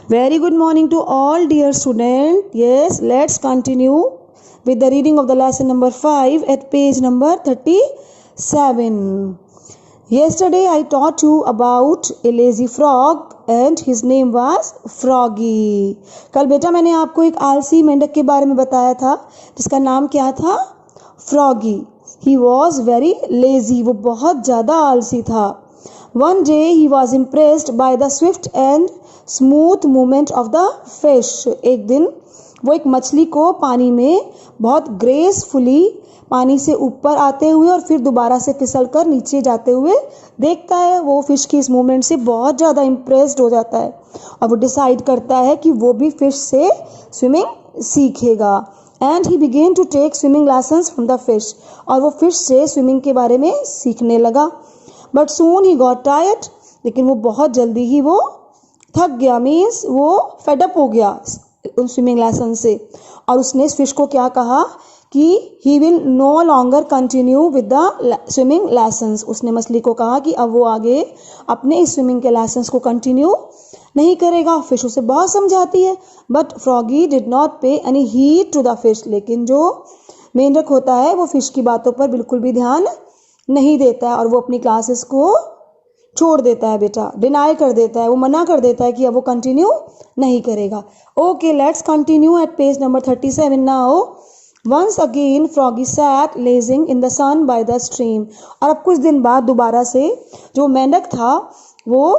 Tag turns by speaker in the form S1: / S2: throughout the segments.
S1: Very good morning to all dear students. Yes, let's continue with the reading of the lesson number 5 at page number 37. Yesterday I taught you about a lazy frog and his name was Froggy. कल बेटा मैंने आपको एक आलसी मेंढक के बारे में बताया था जिसका नाम क्या था? Froggy. He was very lazy. वो बहुत ज़्यादा आलसी था. One day he was impressed by the swift and smooth movement of the fish. एक दिन वो एक मछली को पानी में बहुत ग्रेसफुली पानी से ऊपर आते हुए और फिर दोबारा से फिसल कर नीचे जाते हुए देखता है. वो फिश की इस मूवमेंट से बहुत ज़्यादा इम्प्रेस्ड हो जाता है और वो डिसाइड करता है कि वो भी फिश से स्विमिंग सीखेगा. And he began to take swimming lessons from the fish. और वो फिश से स्विमिंग के बारे में सीखने लगा. But soon he got tired. लेकिन वो बहुत जल्दी ही वो थक गया. मीन्स वो फेडअप हो गया उन स्विमिंग लेसन से. और उसने इस फिश को क्या कहा कि he will no longer continue with the swimming lessons. उसने मछली को कहा कि अब वो आगे अपने इस स्विमिंग के लेसन्स को कंटिन्यू नहीं करेगा. फिश उसे बहुत समझाती है but Froggy did not pay any heed to the fish. लेकिन जो मेंढक होता है वो फिश की बातों पर बिल्कुल भी ध्यान नहीं देता है और वो अपनी क्लासेस को छोड़ देता है बेटा, डिनाई कर देता है. वो मना कर देता है कि अब वो कंटिन्यू नहीं करेगा. Okay, let's continue at page number 37 now. Once again Froggy sat lazing in the sun by the stream. और अब कुछ दिन बाद दोबारा से जो मेंढक था वो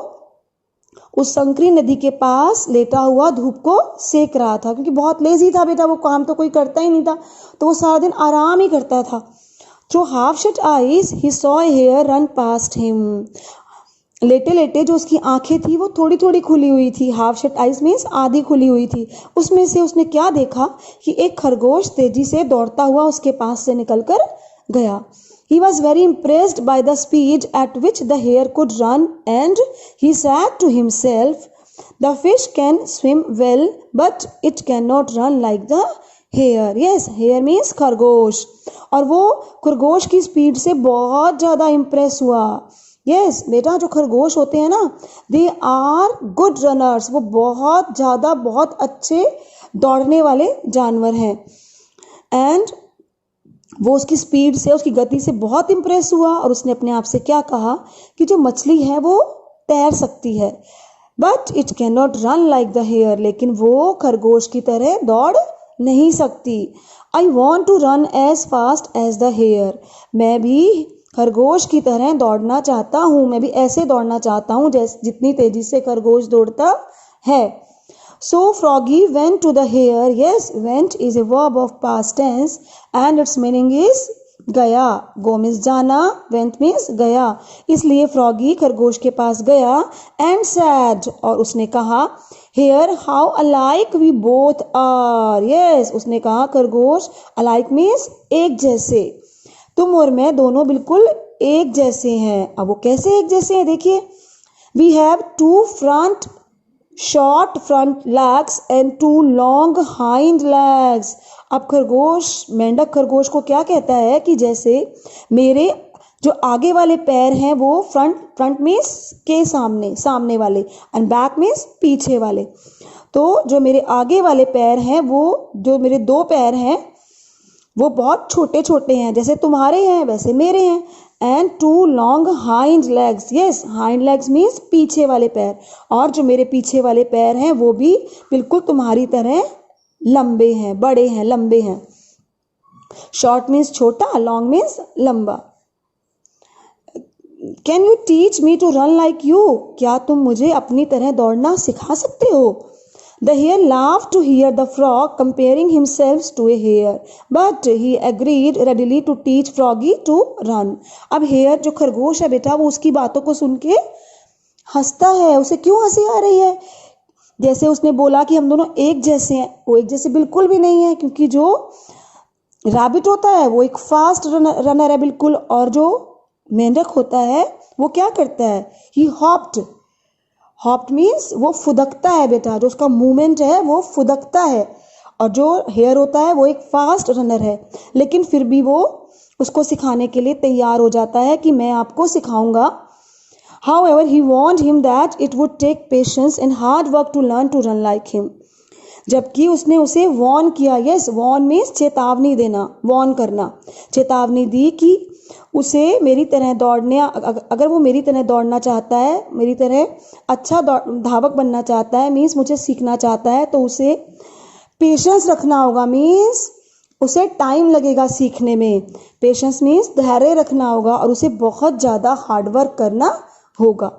S1: उस संकरी नदी के पास लेटा हुआ धूप को सेक रहा था क्योंकि बहुत लेजी था बेटा. वो काम तो कोई करता ही नहीं था तो वो सारा दिन आराम ही करता था. Through half shut eyes he saw a hare run past him. लेटे लेटे जो उसकी आंखें थी वो थोड़ी थोड़ी खुली हुई थी. हाफ शट आइज मीन्स आधी खुली हुई थी. उसमें से उसने क्या देखा कि एक खरगोश तेजी से दौड़ता हुआ उसके पास से निकल कर गया. He was very impressed by the speed at which the hare could run and he said to himself the fish can swim well but it can not run like the hare. Yes, hare means खरगोश. और वो खरगोश की speed से बहुत ज़्यादा impress हुआ. Yes बेटा, जो खरगोश होते हैं ना दे आर गुड रनर्स. वो बहुत ज़्यादा बहुत अच्छे दौड़ने वाले जानवर हैं. एंड वो उसकी स्पीड से उसकी गति से बहुत इम्प्रेस हुआ और उसने अपने आप से क्या कहा कि जो मछली है वो तैर सकती है but it can not run like the hare. लेकिन वो खरगोश की तरह दौड़ नहीं सकती. I want to run as fast as the hare. मैं भी खरगोश की तरह दौड़ना चाहता हूँ. मैं भी ऐसे दौड़ना चाहता हूँ जैसे जितनी तेजी से खरगोश दौड़ता है. So Froggy went to the hare. Yes, went is a verb of past tense and its meaning is गया. गो मीन्स जाना, वेंट मीन्स गया. इसलिए फ्रॉगी खरगोश के पास गया एंड सैड और उसने कहा hare how alike we both are. Yes, उसने कहा खरगोश अलाइक मीन्स एक जैसे. तुम और मैं दोनों बिल्कुल एक जैसे हैं. अब वो कैसे एक जैसे हैं देखिए. We have two front short front legs and two long hind legs. अब मेंढक खरगोश को क्या कहता है कि जैसे मेरे जो आगे वाले पैर हैं वो फ्रंट मीन्स के सामने वाले एंड बैक मीन्स पीछे वाले. तो जो मेरे आगे वाले पैर हैं वो जो मेरे दो पैर हैं वो बहुत छोटे छोटे हैं. जैसे तुम्हारे हैं वैसे मेरे हैं. And two long hind legs. Yes, hind legs means पीछे वाले पैर. और जो मेरे पीछे वाले पैर हैं वो भी बिल्कुल तुम्हारी तरह लंबे हैं, बड़े हैं, लंबे हैं. शॉर्ट मीन्स छोटा, लॉन्ग मीन्स लंबा. Can you teach me to run like you. क्या तुम मुझे अपनी तरह दौड़ना सिखा सकते हो. The hare laughed to hear the frog comparing himself to a hare, but he agreed readily to teach Froggy to run. अब हेयर जो खरगोश है बेटा वो उसकी बातों को सुन के हंसता है. उसे क्यों हंसी आ रही है? जैसे उसने बोला कि हम दोनों एक जैसे हैं. वो एक जैसे बिल्कुल भी नहीं है क्योंकि जो रैबिट होता है वो एक फास्ट रनर है बिल्कुल. और जो मेंढक होता है वो क्या करता है, ही हॉप्ड मीन्स वो फुदकता है बेटा. जो उसका मूवमेंट है वो फुदकता है. और जो हेयर होता है वो एक फास्ट रनर है. लेकिन फिर भी वो उसको सिखाने के लिए तैयार हो जाता है कि मैं आपको सिखाऊंगा However, he warned him that it would take patience and hard work to learn to run like him. जबकि उसने उसे वॉर्न किया. यस, वॉर्न मीन्स चेतावनी देना, वॉर्न करना. चेतावनी दी कि उसे मेरी तरह दौड़ने, अगर वो मेरी तरह दौड़ना चाहता है, मेरी तरह अच्छा धावक बनना चाहता है, मीन्स मुझे सीखना चाहता है, तो उसे पेशेंस रखना होगा. मीन्स उसे टाइम लगेगा सीखने में. पेशेंस मीन्स धैर्य रखना होगा और उसे बहुत ज़्यादा हार्डवर्क करना होगा.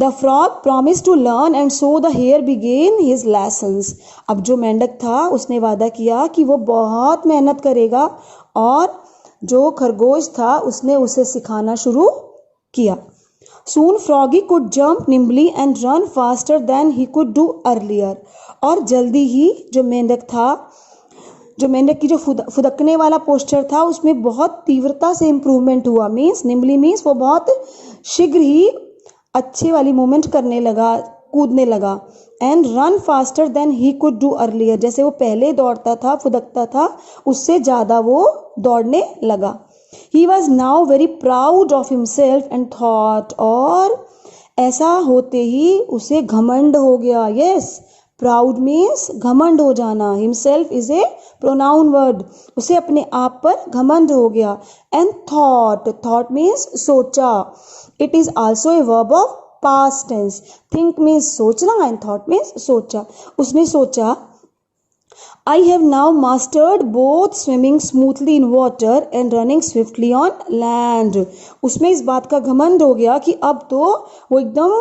S1: The frog promised to learn and so the hare began his lessons. अब जो मेंढक था उसने वादा किया कि वो बहुत मेहनत करेगा और जो खरगोश था उसने उसे सिखाना शुरू किया. Soon froggy could jump nimbly and run faster than he could do earlier. और जल्दी ही जो मेंढक था, जो मेंढक की जो फुदकने वाला पोस्चर था उसमें बहुत तीव्रता से इम्प्रूवमेंट हुआ. मीन्स निम्बली मीन्स वो बहुत शीघ्र ही अच्छे वाली मूवमेंट करने लगा, कूदने लगा. And run faster than he could do earlier. जैसे वो पहले दौड़ता था, फुदकता था, उससे ज़्यादा वो दौड़ने लगा. He was now very proud of himself and thought. और ऐसा होते ही उसे घमंड हो गया. यस, प्राउड मीन्स घमंड हो जाना. Himself is a pronoun word. उसे अपने आप पर घमंड हो गया. एंड थॉट, थॉट मीन्स सोचा. It is also a verb of past tense. Think means सोचना and thought means सोचा. उसने सोचा, I have now mastered both swimming smoothly in water and running swiftly on land. उसमें इस बात का घमंड हो गया कि अब तो वो एकदम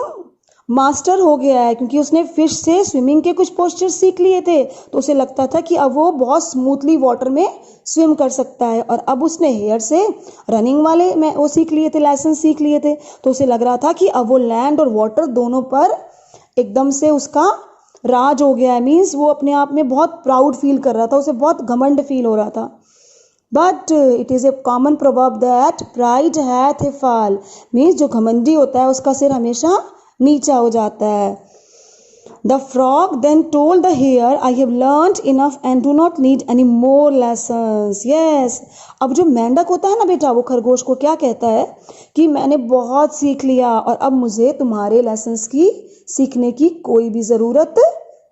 S1: मास्टर हो गया है, क्योंकि उसने फिश से स्विमिंग के कुछ पोस्चर सीख लिए थे. तो उसे लगता था कि अब वो बहुत स्मूथली वाटर में स्विम कर सकता है. और अब उसने हेयर से रनिंग वाले में वो सीख लिए थे, लेसन सीख लिए थे. तो उसे लग रहा था कि अब वो लैंड और वाटर दोनों पर एकदम से उसका राज हो गया है. मीन्स वो अपने आप में बहुत प्राउड फील कर रहा था, उसे बहुत घमंड फील हो रहा था. But it is a common proverb that pride hath A fall. Means जो घमंडी होता है उसका सिर हमेशा नीचा हो जाता है. The frog then told the hare, I have learned enough and do not need any more lessons. Yes. अब जो मेंढक होता है ना बेटा, वो खरगोश को क्या कहता है कि मैंने बहुत सीख लिया और अब मुझे तुम्हारे लेसन्स की सीखने की कोई भी ज़रूरत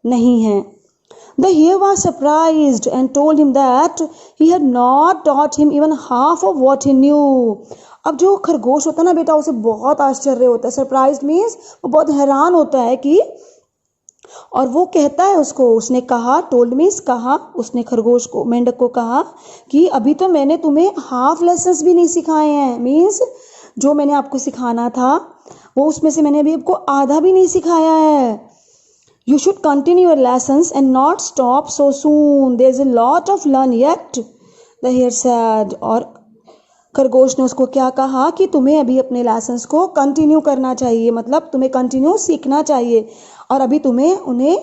S1: नहीं है. The hare was surprised and told him that he had not taught him even half of what he knew. अब जो खरगोश होता है ना बेटा, उसे बहुत आश्चर्य होता है. सरप्राइज्ड मीन्स वो बहुत हैरान होता है कि, और वो कहता है उसको, उसने कहा, टोल्ड मीन्स कहा, उसने खरगोश को, मेंढक को कहा कि अभी तो मैंने तुम्हें हाफ लेसन्स भी नहीं सिखाए हैं. मीन्स जो मैंने आपको सिखाना था वो उसमें से मैंने अभी आपको आधा भी नहीं सिखाया है. You should continue your lessons and not stop so soon. There is a lot of learn yet, the hare said. और खरगोश ने उसको क्या कहा कि तुम्हें अभी अपने लेसन्स को कंटिन्यू करना चाहिए, मतलब तुम्हें कंटिन्यू सीखना चाहिए और अभी तुम्हें उन्हें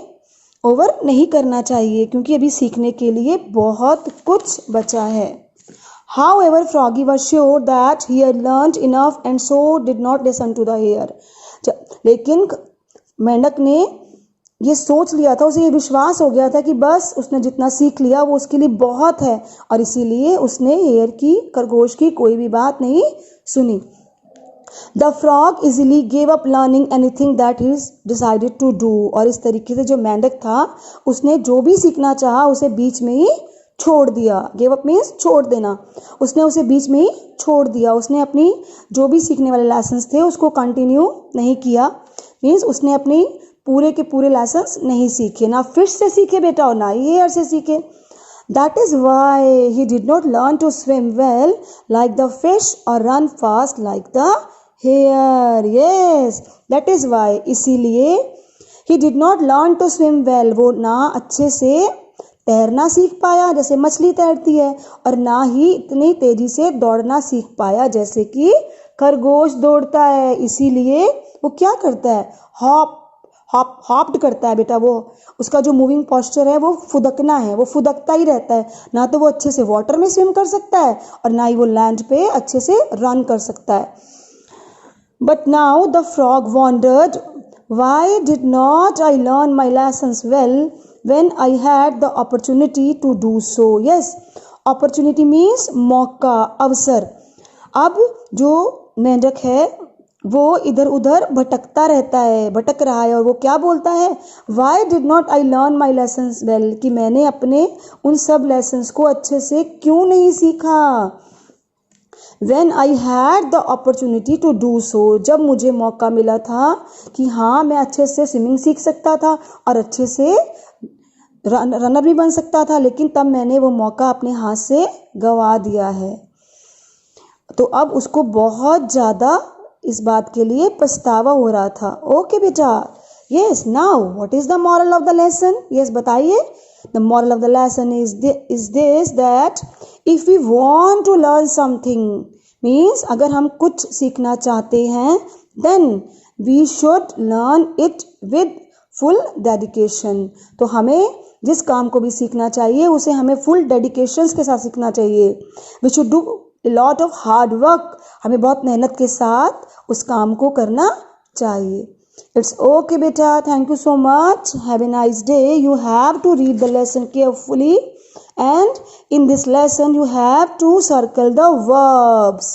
S1: ओवर नहीं करना चाहिए, क्योंकि अभी सीखने के लिए बहुत कुछ बचा है. However, Froggy was sure that he had learned enough and so did not listen to the hare. लेकिन मेंढक ने ये सोच लिया था, उसे ये विश्वास हो गया था कि बस उसने जितना सीख लिया वो उसके लिए बहुत है, और इसीलिए उसने हेयर की, खरगोश की कोई भी बात नहीं सुनी. The frog easily gave up learning anything that he decided to do. और इस तरीके से जो मेंढक था उसने जो भी सीखना चाहा उसे बीच में ही छोड़ दिया. गिव अप मीन्स छोड़ देना. उसने उसे बीच में ही छोड़ दिया. उसने अपनी जो भी सीखने वाले लेसन्स थे उसको कंटिन्यू नहीं किया. मीन्स उसने अपनी पूरे के पूरे लेसन्स नहीं सीखे. ना फिश से सीखे बेटा और ना ही हेयर से सीखे. That is why he did not learn to swim well like the fish और run fast like the hare. Yes, that is why, इसीलिए he did not learn to swim well, वो ना अच्छे से तैरना सीख पाया जैसे मछली तैरती है, और ना ही इतनी तेजी से दौड़ना सीख पाया जैसे कि खरगोश दौड़ता है. इसीलिए वो क्या करता है, हॉप्ड करता है बेटा. वो उसका जो मूविंग पोस्चर है वो फुदकना है, वो फुदकता ही रहता है. ना तो वो अच्छे से वाटर में स्विम कर सकता है और ना ही वो लैंड पे अच्छे से रन कर सकता है. But now the frog wandered, why did not I learn my lessons well when I had the opportunity to do so. Yes, opportunity means मौका, अवसर. अब जो मेंढक है वो इधर उधर भटकता रहता है, भटक रहा है, और वो क्या बोलता है, why did not I learn my lessons well, कि मैंने अपने उन सब लेसन्स को अच्छे से क्यों नहीं सीखा। When I had the opportunity to do so, जब मुझे मौका मिला था कि हाँ मैं अच्छे से स्विमिंग सीख सकता था और अच्छे से रनर भी बन सकता था, लेकिन तब मैंने वो मौका अपने हाथ से गंवा दिया है। तो अब उसको बहुत ज़्यादा इस बात के लिए पछतावा हो रहा था। ओके बेटा, yes, now what is the moral of the lesson? Yes बताइए। The moral of the lesson is this that if we want to learn something, means अगर हम कुछ सीखना चाहते हैं, then we should learn it with full dedication. तो हमें जिस काम को भी सीखना चाहिए उसे हमें फुल डेडिकेशन के साथ सीखना चाहिए। We should do lot of hard work, हमें बहुत मेहनत के साथ उस काम को करना चाहिए। इट्स ओके बेटा, thank you so much, have a nice day. You have to read the lesson carefully and in this lesson you have to circle the verbs.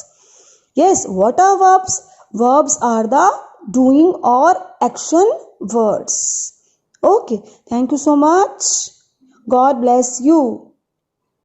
S1: Yes, what are verbs? Verbs are the doing or action words. Okay, thank you so much. God bless you.